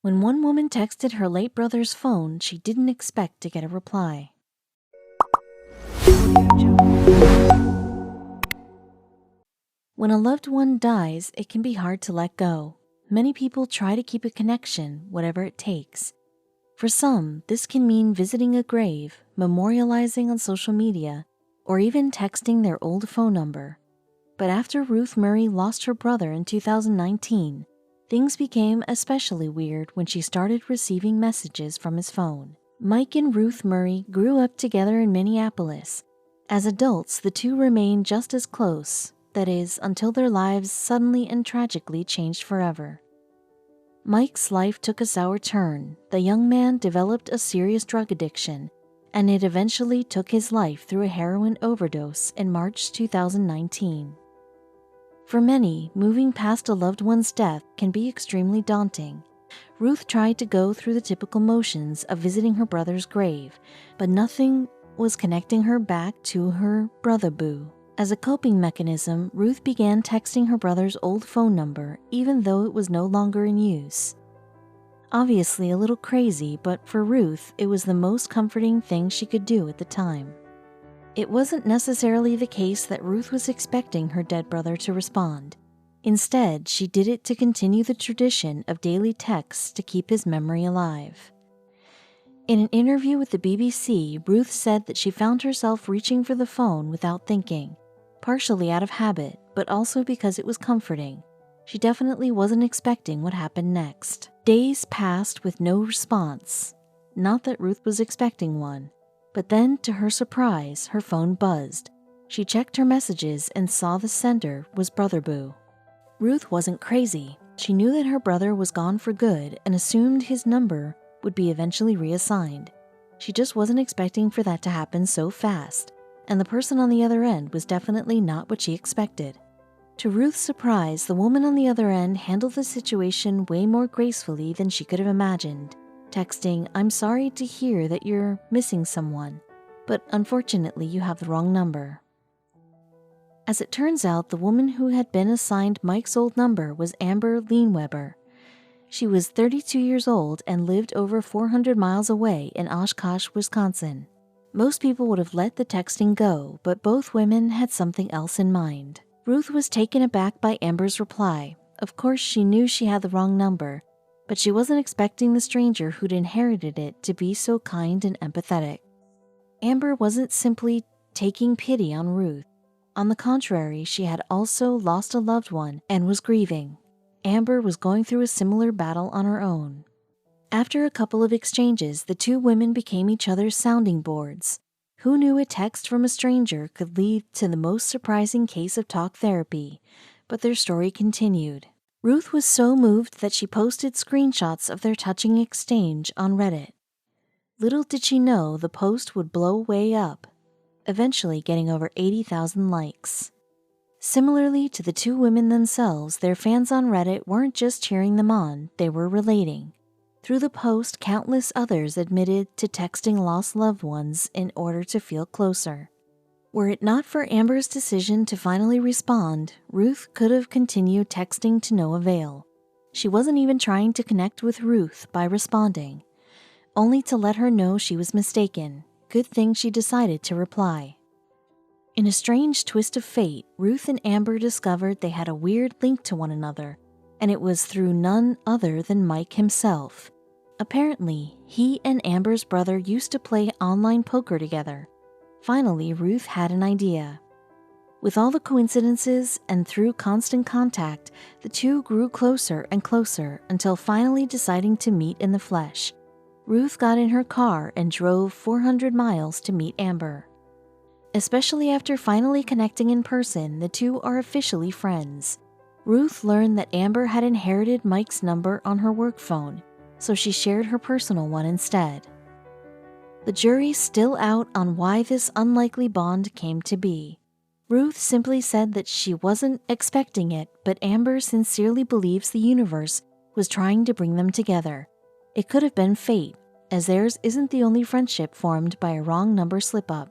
When one woman texted her late brother's phone, she didn't expect to get a reply. When a loved one dies, it can be hard to let go. Many people try to keep a connection, whatever it takes. For some, this can mean visiting a grave, memorializing on social media, or even texting their old phone number. But after Ruth Murray lost her brother in 2019, things became especially weird when she started receiving messages from his phone. Mike and Ruth Murray grew up together in Minneapolis. As adults, the two remained just as close, that is, until their lives suddenly and tragically changed forever. Mike's life took a sour turn. The young man developed a serious drug addiction, and it eventually took his life through a heroin overdose in March 2019. For many, moving past a loved one's death can be extremely daunting. Ruth tried to go through the typical motions of visiting her brother's grave, but nothing was connecting her back to her brother Boo. As a coping mechanism, Ruth began texting her brother's old phone number, even though it was no longer in use. Obviously a little crazy, but for Ruth, it was the most comforting thing she could do at the time. It wasn't necessarily the case that Ruth was expecting her dead brother to respond. Instead, she did it to continue the tradition of daily texts to keep his memory alive. In an interview with the BBC, Ruth said that she found herself reaching for the phone without thinking, partially out of habit, but also because it was comforting. She definitely wasn't expecting what happened next. Days passed with no response. Not that Ruth was expecting one. But then, to her surprise, her phone buzzed. She checked her messages and saw the sender was Brother Boo. Ruth wasn't crazy. She knew that her brother was gone for good and assumed his number would be eventually reassigned. She just wasn't expecting for that to happen so fast, and the person on the other end was definitely not what she expected. To Ruth's surprise, the woman on the other end handled the situation way more gracefully than she could have imagined. Texting, "I'm sorry to hear that you're missing someone, but unfortunately you have the wrong number." As it turns out, the woman who had been assigned Mike's old number was Amber Leinweber. She was 32 years old and lived over 400 miles away in Oshkosh, Wisconsin. Most people would have let the texting go, but both women had something else in mind. Ruth was taken aback by Amber's reply. Of course, she knew she had the wrong number, but she wasn't expecting the stranger who'd inherited it to be so kind and empathetic. Amber wasn't simply taking pity on Ruth. On the contrary, she had also lost a loved one and was grieving. Amber was going through a similar battle on her own. After a couple of exchanges, the two women became each other's sounding boards. Who knew a text from a stranger could lead to the most surprising case of talk therapy? But their story continued. Ruth was so moved that she posted screenshots of their touching exchange on Reddit. Little did she know the post would blow way up, eventually getting over 80,000 likes. Similarly to the two women themselves, their fans on Reddit weren't just cheering them on, they were relating. Through the post, countless others admitted to texting lost loved ones in order to feel closer. Were it not for Amber's decision to finally respond, Ruth could have continued texting to no avail. She wasn't even trying to connect with Ruth by responding, only to let her know she was mistaken. Good thing she decided to reply. In a strange twist of fate, Ruth and Amber discovered they had a weird link to one another, and it was through none other than Mike himself. Apparently, he and Amber's brother used to play online poker together. Finally, Ruth had an idea. With all the coincidences and through constant contact, the two grew closer and closer until finally deciding to meet in the flesh. Ruth got in her car and drove 400 miles to meet Amber. Especially after finally connecting in person, the two are officially friends. Ruth learned that Amber had inherited Mike's number on her work phone, so she shared her personal one instead. The jury's still out on why this unlikely bond came to be. Ruth simply said that she wasn't expecting it, but Amber sincerely believes the universe was trying to bring them together. It could have been fate, as theirs isn't the only friendship formed by a wrong number slip-up.